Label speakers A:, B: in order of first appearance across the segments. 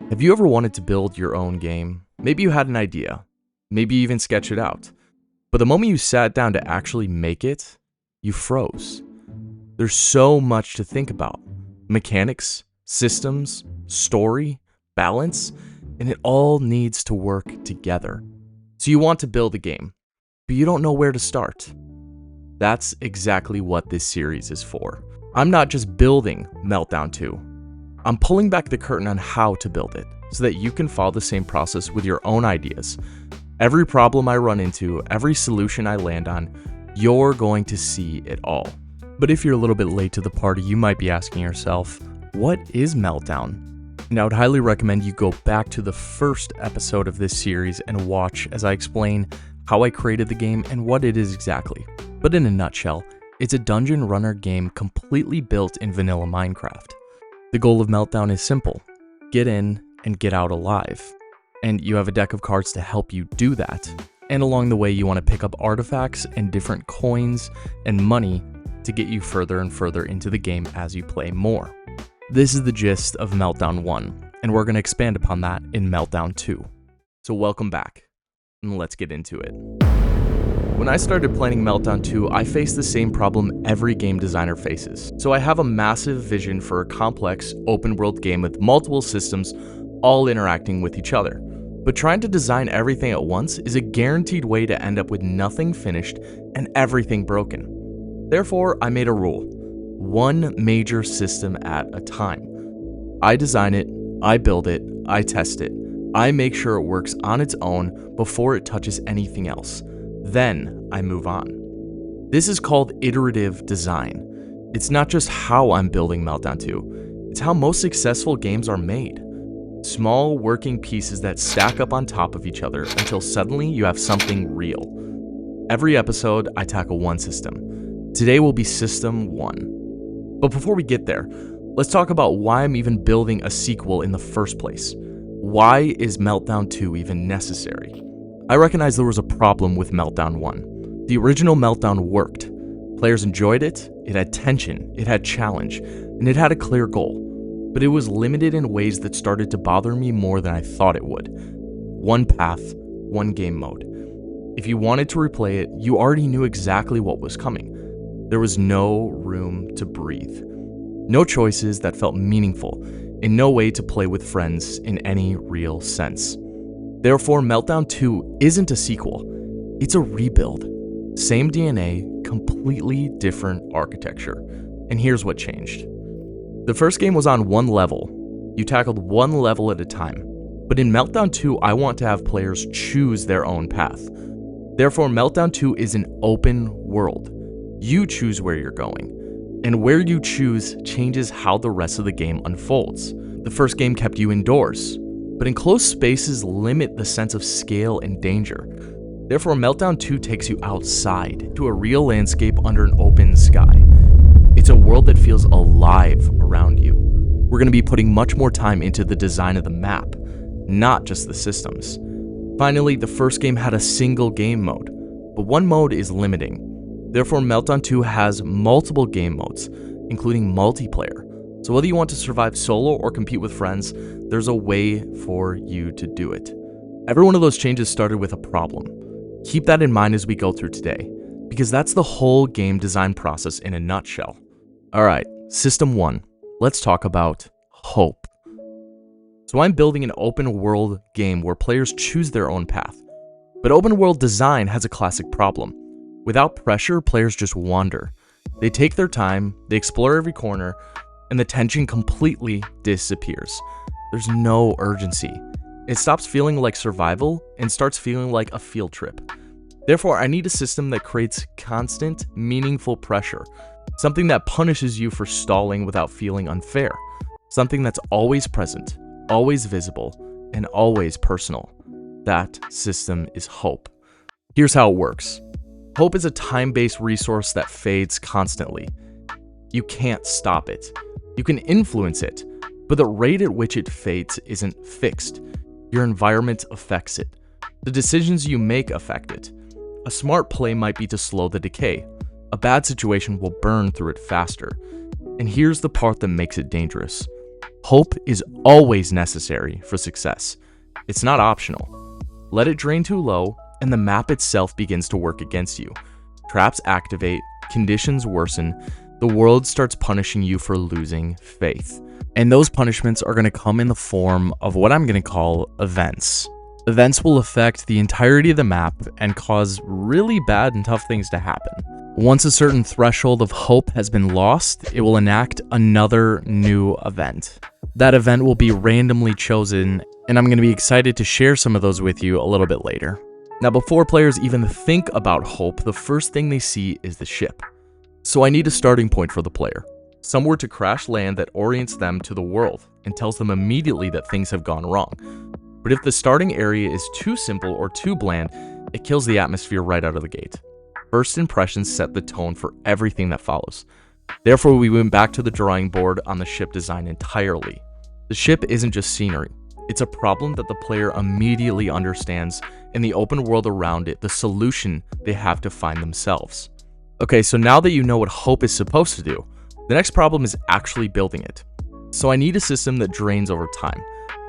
A: Have you ever wanted to build your own game? Maybe you had an idea, maybe even sketch it out. But the moment you sat down to actually make it, you froze. There's so much to think about. Mechanics, systems, story, balance, and it all needs to work together. So you want to build a game, but you don't know where to start. That's exactly what this series is for. I'm not just building Meltdown 2. I'm pulling back the curtain on how to build it, so that you can follow the same process with your own ideas. Every problem I run into, every solution I land on, you're going to see it all. But if you're a little bit late to the party, you might be asking yourself, what is Meltdown? And I would highly recommend you go back to the first episode of this series and watch as I explain how I created the game and what it is exactly. But in a nutshell, it's a dungeon runner game completely built in vanilla Minecraft. The goal of Meltdown is simple: get in and get out alive. And you have a deck of cards to help you do that. And along the way, you want to pick up artifacts and different coins and money to get you further and further into the game as you play more. This is the gist of Meltdown 1, and we're going to expand upon that in Meltdown 2. So welcome back, and let's get into it. When I started planning Meltdown 2, I faced the same problem every game designer faces. So I have a massive vision for a complex, open-world game with multiple systems all interacting with each other. But trying to design everything at once is a guaranteed way to end up with nothing finished and everything broken. Therefore, I made a rule: one major system at a time. I design it, I build it, I test it. I make sure it works on its own before it touches anything else. Then I move on. This is called iterative design. It's not just how I'm building Meltdown 2, it's how most successful games are made. Small working pieces that stack up on top of each other until suddenly you have something real. Every episode, I tackle one system. Today will be System 1. But before we get there, let's talk about why I'm even building a sequel in the first place. Why is Meltdown 2 even necessary? I recognize there was a problem with Meltdown 1. The original Meltdown worked. Players enjoyed it, it had tension, it had challenge, and it had a clear goal. But it was limited in ways that started to bother me more than I thought it would. One path, one game mode. If you wanted to replay it, you already knew exactly what was coming. There was no room to breathe. No choices that felt meaningful, and no way to play with friends in any real sense. Therefore, Meltdown 2 isn't a sequel, it's a rebuild. Same DNA, completely different architecture. And here's what changed. The first game was on one level. You tackled one level at a time. But in Meltdown 2, I want to have players choose their own path. Therefore, Meltdown 2 is an open world. You choose where you're going. And where you choose changes how the rest of the game unfolds. The first game kept you indoors, but enclosed spaces limit the sense of scale and danger. Therefore, Meltdown 2 takes you outside to a real landscape under an open sky. It's a world that feels alive around you. We're going to be putting much more time into the design of the map, not just the systems. Finally, the first game had a single game mode, but one mode is limiting. Therefore, Meltdown 2 has multiple game modes, including multiplayer. So whether you want to survive solo or compete with friends, there's a way for you to do it. Every one of those changes started with a problem. Keep that in mind as we go through today, because that's the whole game design process in a nutshell. Alright, System 1. Let's talk about hope. So I'm building an open world game where players choose their own path. But open world design has a classic problem. Without pressure, players just wander. They take their time, they explore every corner, and the tension completely disappears. There's no urgency. It stops feeling like survival and starts feeling like a field trip. Therefore, I need a system that creates constant, meaningful pressure. Something that punishes you for stalling without feeling unfair. Something that's always present, always visible, and always personal. That system is hope. Here's how it works. Hope is a time-based resource that fades constantly. You can't stop it. You can influence it, but the rate at which it fades isn't fixed. Your environment affects it. The decisions you make affect it. A smart play might be to slow the decay. A bad situation will burn through it faster. And here's the part that makes it dangerous. Hope is always necessary for success. It's not optional. Let it drain too low, and the map itself begins to work against you. Traps activate, conditions worsen, the world starts punishing you for losing faith. And those punishments are going to come in the form of what I'm going to call events. Events will affect the entirety of the map and cause really bad and tough things to happen. Once a certain threshold of hope has been lost, it will enact another new event. That event will be randomly chosen, and I'm going to be excited to share some of those with you a little bit later. Now, before players even think about hope, the first thing they see is the ship. So I need a starting point for the player. Somewhere to crash land that orients them to the world and tells them immediately that things have gone wrong. But if the starting area is too simple or too bland, it kills the atmosphere right out of the gate. First impressions set the tone for everything that follows. Therefore, we went back to the drawing board on the ship design entirely. The ship isn't just scenery. It's a problem that the player immediately understands, and the open world around it, the solution they have to find themselves. Okay, so now that you know what hope is supposed to do, the next problem is actually building it. So I need a system that drains over time,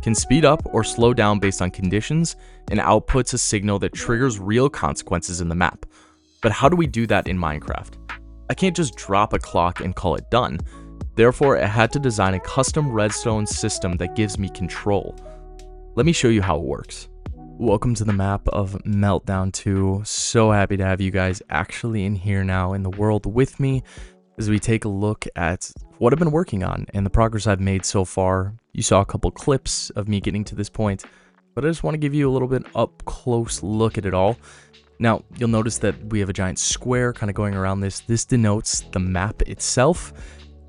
A: can speed up or slow down based on conditions, and outputs a signal that triggers real consequences in the map. But how do we do that in Minecraft? I can't just drop a clock and call it done. Therefore, I had to design a custom redstone system that gives me control. Let me show you how it works. Welcome to the map of Meltdown 2. So happy to have you guys actually in here now in the world with me as we take a look at what I've been working on and the progress I've made so far. You saw a couple clips of me getting to this point, but I just want to give you a little bit up close look at it all. Now, you'll notice that we have a giant square kind of going around this. This denotes the map itself,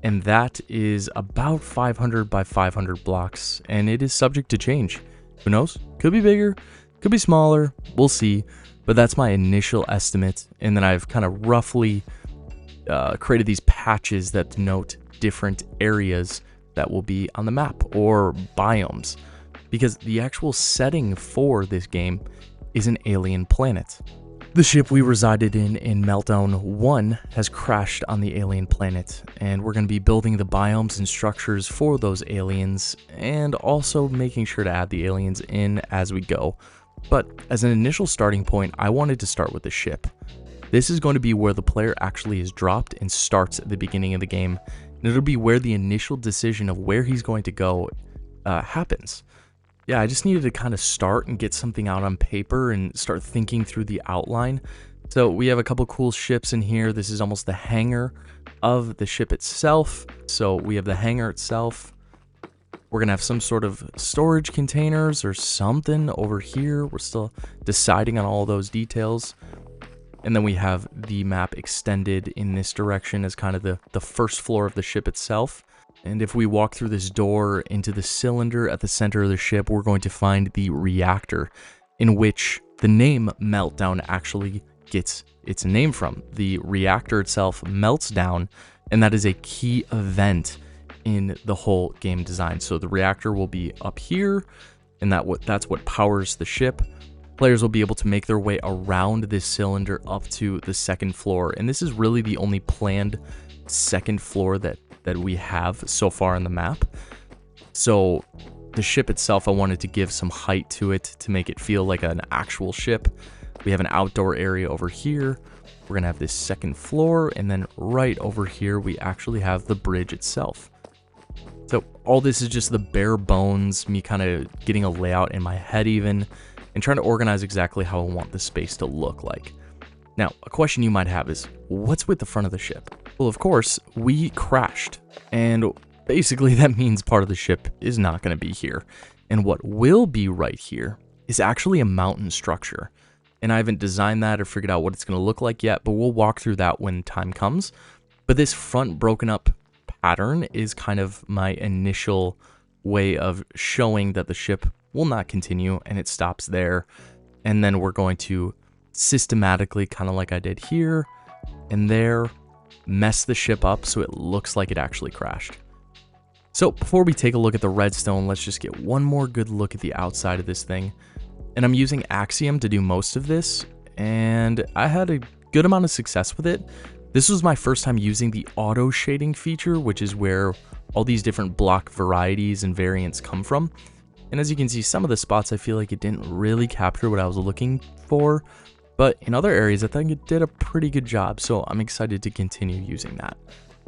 A: and that is about 500 by 500 blocks, and it is subject to change. Who knows? Could be bigger, could be smaller, we'll see, but that's my initial estimate, and then I've kind of roughly created these patches that denote different areas that will be on the map, or biomes, because the actual setting for this game is an alien planet. The ship we resided in Meltdown 1 has crashed on the alien planet, and we're going to be building the biomes and structures for those aliens, and also making sure to add the aliens in as we go. But as an initial starting point, I wanted to start with the ship. This is going to be where the player actually is dropped and starts at the beginning of the game, and it'll be where the initial decision of where he's going to go happens. Yeah, I just needed to kind of start and get something out on paper and start thinking through the outline. So we have a couple cool ships in here. This is almost the hangar of the ship itself. So we have the hangar itself. We're going to have some sort of storage containers or something over here. We're still deciding on all those details. And then we have the map extended in this direction as kind of the first floor of the ship itself. And if we walk through this door into the cylinder at the center of the ship, we're going to find the reactor, in which the name Meltdown actually gets its name from. The reactor itself melts down, and that is a key event in the whole game design. So the reactor will be up here, and that's what powers the ship. Players will be able to make their way around this cylinder up to the second floor, and this is really the only planned second floor that we have so far in the map. So the ship itself, I wanted to give some height to it to make it feel like an actual ship. We have an outdoor area over here. We're gonna have this second floor, and then right over here we actually have the bridge itself. So all this is just the bare bones, me kind of getting a layout in my head even, and trying to organize exactly how I want the space to look like. Now, a question you might have is, what's with the front of the ship? Well, of course, we crashed, and basically that means part of the ship is not going to be here. And what will be right here is actually a mountain structure. And I haven't designed that or figured out what it's going to look like yet, but we'll walk through that when time comes. But this front broken up pattern is kind of my initial way of showing that the ship will not continue, and it stops there. And then we're going to systematically, kind of like I did here and there, mess the ship up so it looks like it actually crashed. So before we take a look at the redstone, let's just get one more good look at the outside of this thing. And I'm using Axiom to do most of this, and I had a good amount of success with it. This was my first time using the auto shading feature, which is where all these different block varieties and variants come from. And as you can see, some of the spots I feel like it didn't really capture what I was looking for, but in other areas I think it did a pretty good job, so I'm excited to continue using that.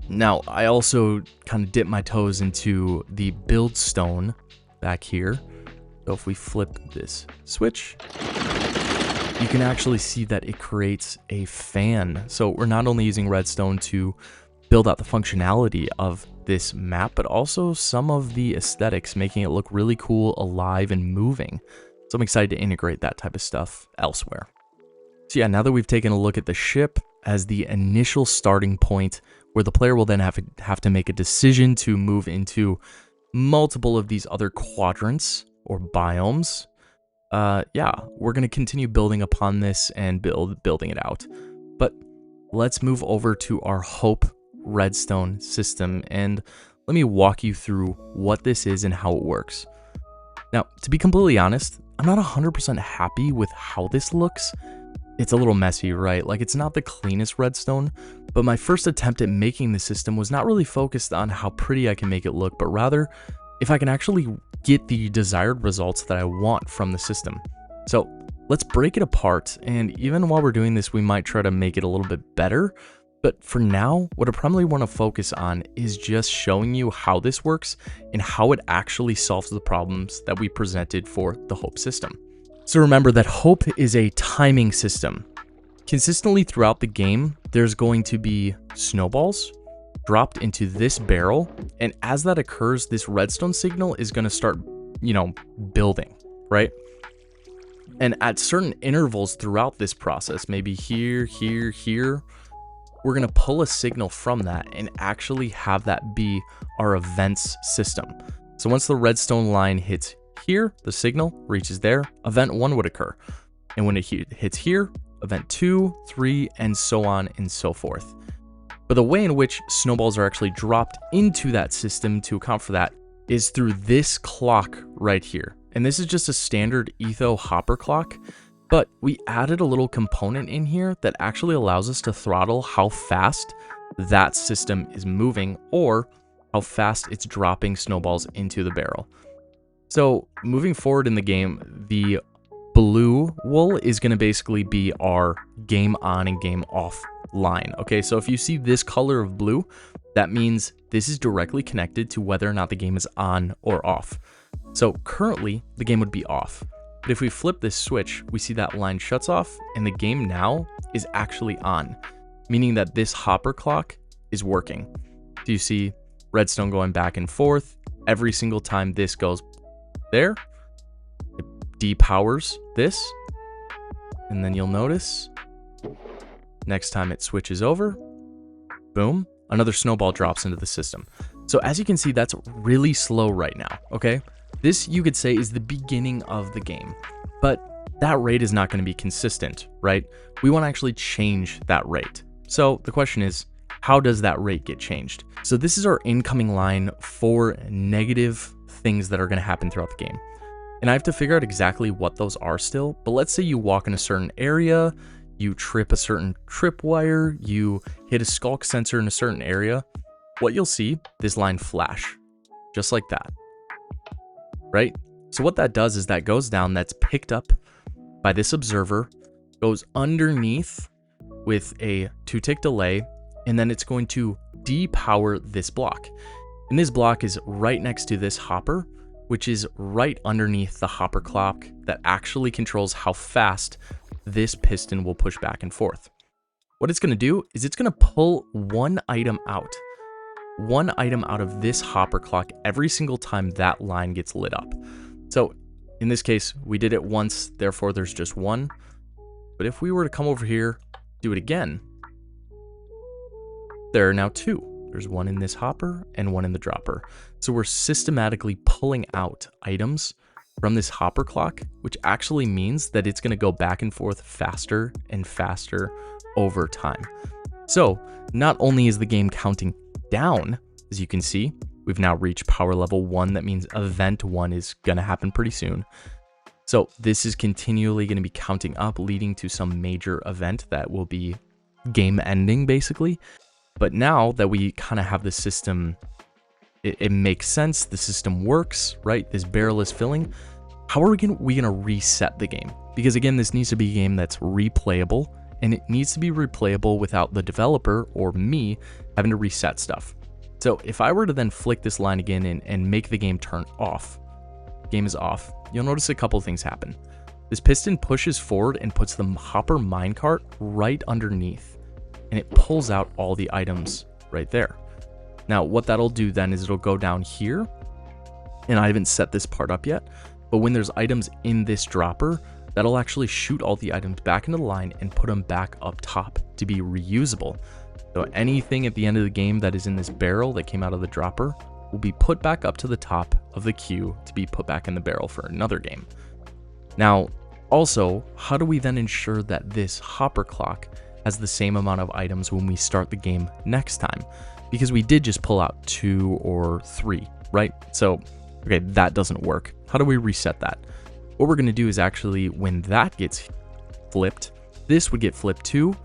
A: Now, I also kind of dipped my toes into the build stone back here. So if we flip this switch, you can actually see that it creates a fan. So we're not only using redstone to build out the functionality of this map, but also some of the aesthetics, making it look really cool, alive, and moving. So I'm excited to integrate that type of stuff elsewhere. So yeah, now that we've taken a look at the ship as the initial starting point, where the player will then have to make a decision to move into multiple of these other quadrants or biomes, yeah, we're going to continue building upon this and building it out. But let's move over to our Hope redstone system, and let me walk you through what this is and how it works. Now, to be completely honest, I'm not 100% happy with how this looks. It's a little messy, right? Like, it's not the cleanest redstone, but my first attempt at making the system was not really focused on how pretty I can make it look, but rather if I can actually get the desired results that I want from the system. So let's break it apart, and even while we're doing this, we might try to make it a little bit better. But for now, what I primarily want to focus on is just showing you how this works and how it actually solves the problems that we presented for the Hope system. So remember that Hope is a timing system. Consistently throughout the game, there's going to be snowballs dropped into this barrel, and as that occurs, this redstone signal is going to start, building, right? And at certain intervals throughout this process, maybe here, we're going to pull a signal from that and actually have that be our events system. So once the redstone line hits here, the signal reaches there, event 1 would occur. And when it hits here, event 2, 3, and so on and so forth. But the way in which snowballs are actually dropped into that system to account for that is through this clock right here. And this is just a standard Etho hopper clock, but we added a little component in here that actually allows us to throttle how fast that system is moving or how fast it's dropping snowballs into the barrel. So moving forward in the game, the blue wool is going to basically be our game on and game off line. Okay, so if you see this color of blue, that means this is directly connected to whether or not the game is on or off. So currently the game would be off. But if we flip this switch, we see that line shuts off and the game now is actually on, meaning that this hopper clock is working. So you see redstone going back and forth. Every single time this goes there, it depowers this. And then you'll notice next time it switches over, boom, another snowball drops into the system. So as you can see, that's really slow right now, okay? This, you could say, is the beginning of the game, but that rate is not going to be consistent, right? We want to actually change that rate. So the question is, how does that rate get changed? So this is our incoming line for negative things that are going to happen throughout the game. And I have to figure out exactly what those are still, but let's say you walk in a certain area, you trip a certain tripwire, you hit a skulk sensor in a certain area, what you'll see, this line flash, just like that. Right? So what that does is that goes down, that's picked up by this observer, goes underneath with a 2-tick delay, and then it's going to depower this block. And this block is right next to this hopper, which is right underneath the hopper clock that actually controls how fast this piston will push back and forth. What it's going to do is it's going to pull one item out of this hopper clock every single time that line gets lit up. So in this case, we did it once, therefore there's just one. But if we were to come over here, do it again, there are now two. There's one in this hopper and one in the dropper. So we're systematically pulling out items from this hopper clock, which actually means that it's going to go back and forth faster and faster over time. So not only is the game counting down, as you can see, we've now reached power level 1. That means event 1 is going to happen pretty soon. So this is continually going to be counting up, leading to some major event that will be game ending, basically. But now that we kind of have the system It makes sense. The system works, right? This barrel is filling. How are we gonna reset the game? Because again, this needs to be a game that's replayable, and it needs to be replayable without the developer or me having to reset stuff. So if I were to then flick this line again and make the game turn off, game is off, you'll notice a couple things happen. This piston pushes forward and puts the hopper minecart right underneath, and it pulls out all the items right there. Now, what that'll do then is it'll go down here, and I haven't set this part up yet, but when there's items in this dropper, that'll actually shoot all the items back into the line and put them back up top to be reusable. So anything at the end of the game that is in this barrel that came out of the dropper will be put back up to the top of the queue to be put back in the barrel for another game. Now, also, how do we then ensure that this hopper clock has the same amount of items when we start the game next time? Because we did just pull out 2 or 3, right? So, okay, that doesn't work. How do we reset that? What we're gonna do is actually, when that gets flipped, this would get flipped too,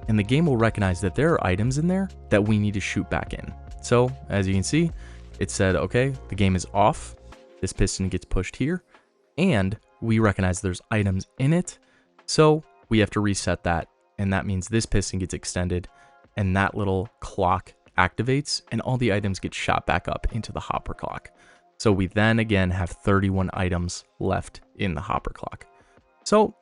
A: and the game will recognize that there are items in there that we need to shoot back in. So, as you can see, it said, okay, the game is off, this piston gets pushed here, and we recognize there's items in it, so we have to reset that, and that means this piston gets extended, and that little clock activates, and all the items get shot back up into the hopper clock. So we then again have 31 items left in the hopper clock. So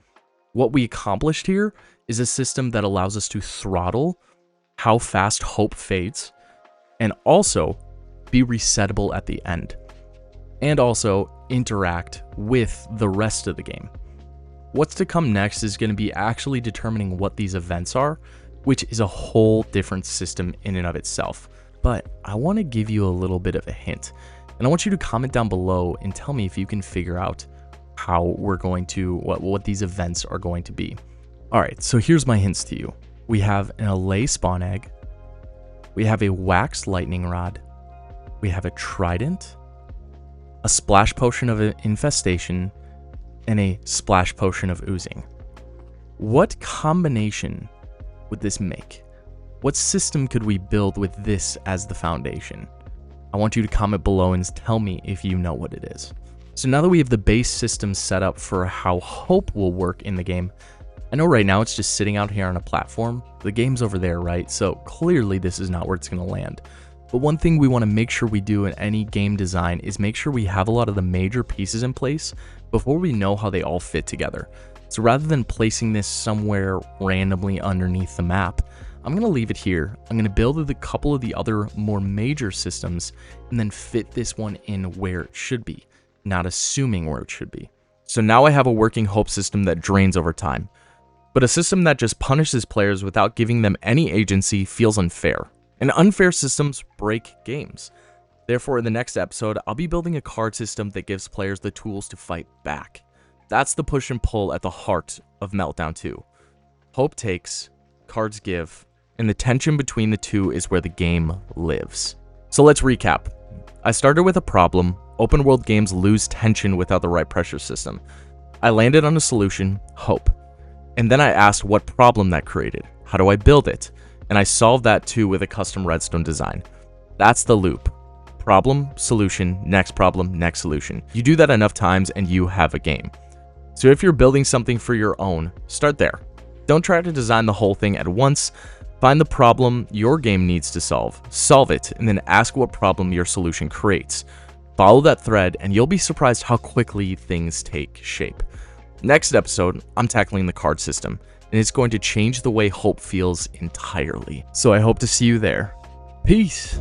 A: what we accomplished here is a system that allows us to throttle how fast hope fades, and also be resettable at the end, and also interact with the rest of the game. What's to come next is going to be actually determining what these events are, which is a whole different system in and of itself. But I want to give you a little bit of a hint, and I want you to comment down below and tell me if you can figure out how we're going to, what these events are going to be. All right, so here's my hints to you. We have an allay spawn egg, we have a wax lightning rod, we have a trident, a splash potion of infestation, and a splash potion of oozing. What combination would this make? What system could we build with this as the foundation? I want you to comment below and tell me if you know what it is. So now that we have the base system set up for how hope will work in the game, I know right now it's just sitting out here on a platform. The game's over there, right? So clearly this is not where it's going to land. But one thing we want to make sure we do in any game design is make sure we have a lot of the major pieces in place before we know how they all fit together. So rather than placing this somewhere randomly underneath the map, I'm going to leave it here. I'm going to build a couple of the other more major systems and then fit this one in where it should be, not assuming where it should be. So now I have a working hope system that drains over time, but a system that just punishes players without giving them any agency feels unfair. And unfair systems break games. Therefore, in the next episode, I'll be building a card system that gives players the tools to fight back. That's the push and pull at the heart of Meltdown 2. Hope takes, cards give, and the tension between the two is where the game lives. So let's recap. I started with a problem. Open world games lose tension without the right pressure system. I landed on a solution, hope. And then I asked what problem that created. How do I build it? And I solved that too with a custom redstone design. That's the loop. Problem, solution, next problem, next solution. You do that enough times and you have a game. So if you're building something for your own, start there. Don't try to design the whole thing at once. Find the problem your game needs to solve it, and then ask what problem your solution creates. Follow that thread and you'll be surprised how quickly things take shape. Next episode, I'm tackling the card system, and it's going to change the way hope feels entirely. So I hope to see you there. Peace.